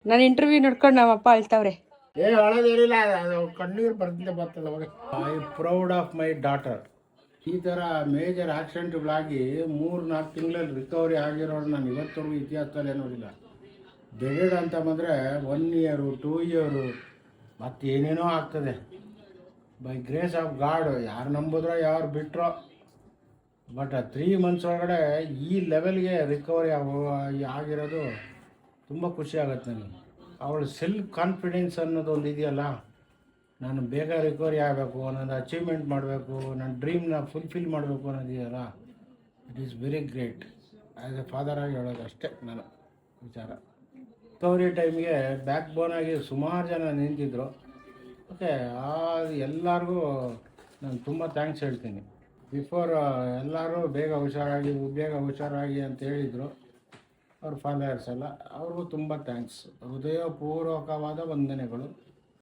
ನಾನು ಇಂಟರ್ವ್ಯೂ ನೋಡ್ಕೊಂಡು ನಮ್ಮಪ್ಪ ಅಳ್ತಾವ್ರೆ. ಅಳೋದೇನಿಲ್ಲ, ಅದು ಕಣ್ಣೀರು ಬರ್ತದೆ ಅವಾಗ. I proud of my daughter. ಈ ಥರ ಮೇಜರ್ ಆಕ್ಸಿಡೆಂಟ್ಗಳಾಗಿ 3-4 ತಿಂಗಳಲ್ಲಿ ರಿಕವರಿ ಆಗಿರೋರು ನಾನು ಇವತ್ತವರೆಗೂ ಇತಿಹಾಸದಲ್ಲೇ ನೋಡಿಲ್ಲ. ಬೆಳೆಡ್ ಅಂತ ಬಂದರೆ 1 ಇಯರು 2 ಇಯರು ಮತ್ತೇನೇನೋ ಆಗ್ತದೆ. ಬೈ ಗ್ರೇಸ್ ಆಫ್ ಗಾಡ್, ಯಾರು ನಂಬಿದ್ರೋ ಯಾರು ಬಿಟ್ಟರೋ, ಬಟ್ 3 ಮಂತ್ಸ್ ಒಳಗಡೆ ಈ ಲೆವೆಲ್ಗೆ ರಿಕವರಿ ಆಗಿರೋದು ತುಂಬ ಖುಷಿ ಆಗುತ್ತೆ ನನಗೆ. ಅವಳು ಸೆಲ್ಫ್ ಕಾನ್ಫಿಡೆನ್ಸ್ ಅನ್ನೋದು ಒಂದು ಇದೆಯಲ್ಲ, ನಾನು ಬೇಗ ರಿಕವರಿ ಆಗಬೇಕು, ನನ್ನ ಅಚೀವ್ಮೆಂಟ್ ಮಾಡಬೇಕು, ನನ್ನ ಡ್ರೀಮ್ನ ಫುಲ್ಫಿಲ್ ಮಾಡಬೇಕು ಅನ್ನೋದಿದೆಯಲ್ಲ, it is very great. As a father ಆಗಿ ಹೇಳೋದು ಅಷ್ಟೇ ನನ್ನ ವಿಚಾರ. ರಿಕವರಿ ಟೈಮ್ಗೆ ಬ್ಯಾಕ್ ಬೋನ್ ಆಗಿ ಸುಮಾರು ಜನ ನಿಂತಿದ್ದರು. ಓಕೆ, ಎಲ್ಲರಿಗೂ ನಾನು ತುಂಬ ಥ್ಯಾಂಕ್ಸ್ ಹೇಳ್ತೀನಿ. ಬಿಫೋರ್ ಎಲ್ಲರೂ ಬೇಗ ಹುಷಾರಾಗಿ ಅಂತ ಹೇಳಿದರು ಅವ್ರ ಫಾಲೋಯರ್ಸ್ ಎಲ್ಲ, ಅವ್ರಿಗೂ ತುಂಬ ಥ್ಯಾಂಕ್ಸ್. ಹೃದಯಪೂರ್ವಕವಾದ ವಂದನೆಗಳು.